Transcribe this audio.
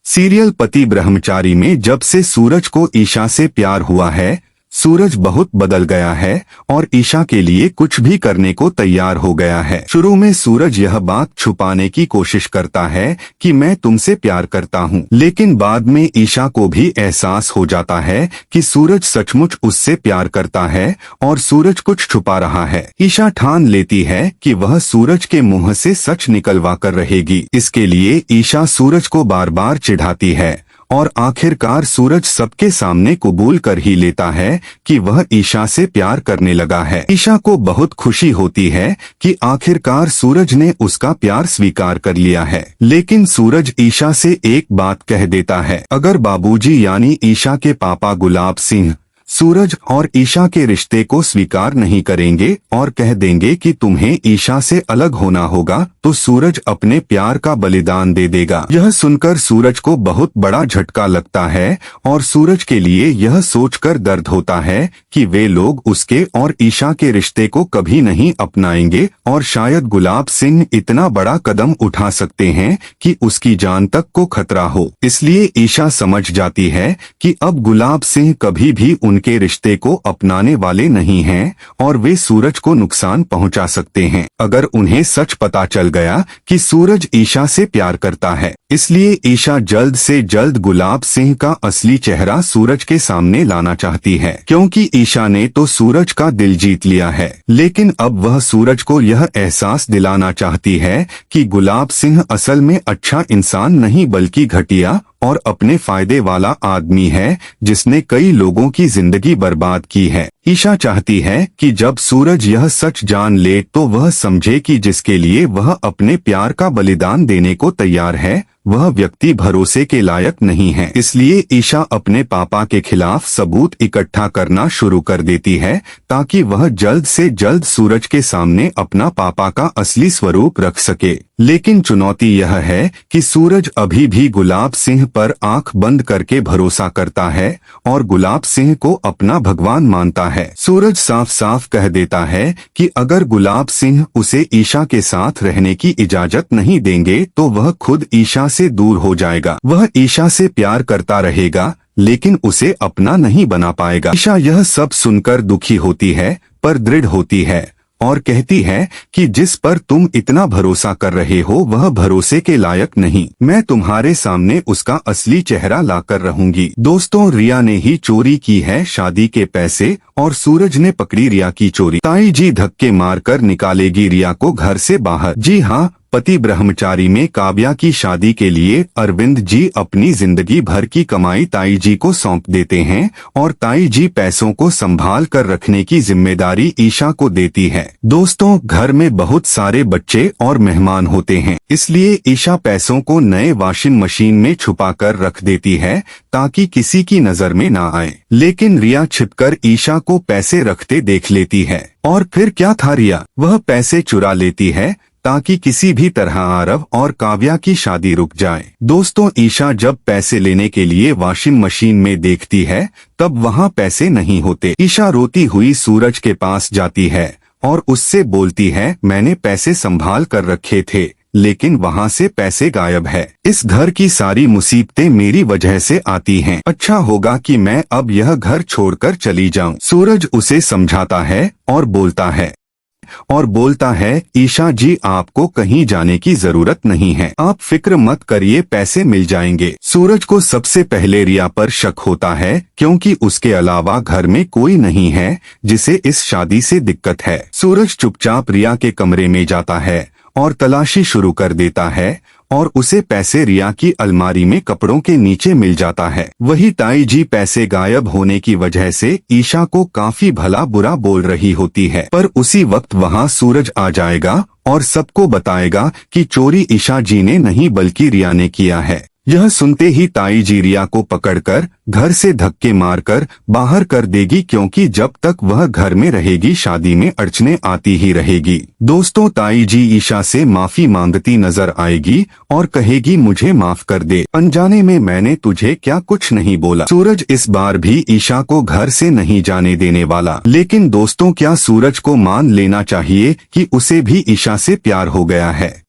Serial पति ब्रह्मचारी में जब से सूरज को ईशा से प्यार हुआ है, सूरज बहुत बदल गया है और ईशा के लिए कुछ भी करने को तैयार हो गया है। शुरू में सूरज यह बात छुपाने की कोशिश करता है कि मैं तुमसे प्यार करता हूँ, लेकिन बाद में ईशा को भी एहसास हो जाता है कि सूरज सचमुच उससे प्यार करता है और सूरज कुछ छुपा रहा है। ईशा ठान लेती है कि वह सूरज के मुंह से सच निकलवा कर रहेगी। इसके लिए ईशा सूरज को बार बार चिढ़ाती है और आखिरकार सूरज सबके सामने कबूल कर ही लेता है कि वह ईशा से प्यार करने लगा है। ईशा को बहुत खुशी होती है कि आखिरकार सूरज ने उसका प्यार स्वीकार कर लिया है। लेकिन सूरज ईशा से एक बात कह देता है, अगर बाबूजी यानी ईशा के पापा गुलाब सिंह सूरज और ईशा के रिश्ते को स्वीकार नहीं करेंगे और कह देंगे कि तुम्हें ईशा से अलग होना होगा, तो सूरज अपने प्यार का बलिदान दे देगा। यह सुनकर सूरज को बहुत बड़ा झटका लगता है और सूरज के लिए यह सोचकर दर्द होता है कि वे लोग उसके और ईशा के रिश्ते को कभी नहीं अपनाएंगे और शायद गुलाब सिंह इतना बड़ा कदम उठा सकते हैं कि उसकी जान तक को खतरा हो। इसलिए ईशा समझ जाती है कि अब गुलाब सिंह कभी भी उनके रिश्ते को अपनाने वाले नहीं हैं और वे सूरज को नुकसान पहुंचा सकते हैं अगर उन्हें सच पता चल गया कि सूरज ईशा से प्यार करता है। इसलिए ईशा जल्द से जल्द गुलाब सिंह का असली चेहरा सूरज के सामने लाना चाहती है, क्योंकि ईशा ने तो सूरज का दिल जीत लिया है। लेकिन अब वह सूरज को यह एहसास दिलाना चाहती है कि गुलाब सिंह असल में अच्छा इंसान नहीं बल्कि घटिया और अपने फायदे वाला आदमी है जिसने कई लोगों की जिंदगी बर्बाद की है। ईशा चाहती है कि जब सूरज यह सच जान ले तो वह समझे कि जिसके लिए वह अपने प्यार का बलिदान देने को तैयार है वह व्यक्ति भरोसे के लायक नहीं है। इसलिए ईशा अपने पापा के खिलाफ सबूत इकट्ठा करना शुरू कर देती है ताकि वह जल्द से जल्द सूरज के सामने अपना पापा का असली स्वरूप रख सके। लेकिन चुनौती यह है कि सूरज अभी भी गुलाब सिंह पर आंख बंद करके भरोसा करता है और गुलाब सिंह को अपना भगवान मानता है। सूरज साफ साफ कह देता है कि अगर गुलाब सिंह उसे ईशा के साथ रहने की इजाजत नहीं देंगे तो वह खुद ईशा से दूर हो जाएगा। वह ईशा से प्यार करता रहेगा लेकिन उसे अपना नहीं बना पाएगा। ईशा यह सब सुनकर दुखी होती है पर दृढ़ होती है और कहती है कि जिस पर तुम इतना भरोसा कर रहे हो वह भरोसे के लायक नहीं। मैं तुम्हारे सामने उसका असली चेहरा लाकर रहूंगी। दोस्तों, रिया ने ही चोरी की है शादी के पैसे और सूरज ने पकड़ी रिया की चोरी। ताई जी धक्के मारकर निकालेगी रिया को घर से बाहर। जी हाँ, पति ब्रह्मचारी में काव्या की शादी के लिए अरविंद जी अपनी जिंदगी भर की कमाई ताई जी को सौंप देते हैं और ताई जी पैसों को संभाल कर रखने की जिम्मेदारी ईशा को देती है। दोस्तों, घर में बहुत सारे बच्चे और मेहमान होते हैं, इसलिए ईशा पैसों को नए वॉशिंग मशीन में छुपा कर रख देती है ताकि किसी की नजर में ना आए। लेकिन रिया छिपकर ईशा को पैसे रखते देख लेती है और फिर क्या था, रिया वह पैसे चुरा लेती है ताकि किसी भी तरह आरव और काव्या की शादी रुक जाए। दोस्तों, ईशा जब पैसे लेने के लिए वॉशिंग मशीन में देखती है तब वहाँ पैसे नहीं होते। ईशा रोती हुई सूरज के पास जाती है और उससे बोलती है, मैंने पैसे संभाल कर रखे थे लेकिन वहाँ से पैसे गायब है। इस घर की सारी मुसीबतें मेरी वजह से आती हैं। अच्छा होगा कि मैं अब यह घर छोड़कर चली जाऊं। सूरज उसे समझाता है और बोलता है ईशा जी, आपको कहीं जाने की जरूरत नहीं है, आप फिक्र मत करिए, पैसे मिल जाएंगे। सूरज को सबसे पहले रिया पर शक होता है क्योंकि उसके अलावा घर में कोई नहीं है जिसे इस शादी से दिक्कत है। सूरज चुपचाप रिया के कमरे में जाता है और तलाशी शुरू कर देता है और उसे पैसे रिया की अलमारी में कपड़ों के नीचे मिल जाता है। वही ताई जी पैसे गायब होने की वजह से ईशा को काफी भला बुरा बोल रही होती है, पर उसी वक्त वहाँ सूरज आ जाएगा और सबको बताएगा कि चोरी ईशा जी ने नहीं बल्कि रिया ने किया है। यह सुनते ही ताई जी रिया को पकड़कर घर से धक्के मारकर बाहर कर देगी, क्योंकि जब तक वह घर में रहेगी शादी में अड़चने आती ही रहेगी। दोस्तों, ताई जी ईशा से माफी मांगती नजर आएगी और कहेगी, मुझे माफ कर दे, अनजाने में मैंने तुझे क्या कुछ नहीं बोला। सूरज इस बार भी ईशा को घर से नहीं जाने देने वाला। लेकिन दोस्तों, क्या सूरज को मान लेना चाहिए कि उसे भी ईशा से प्यार हो गया है?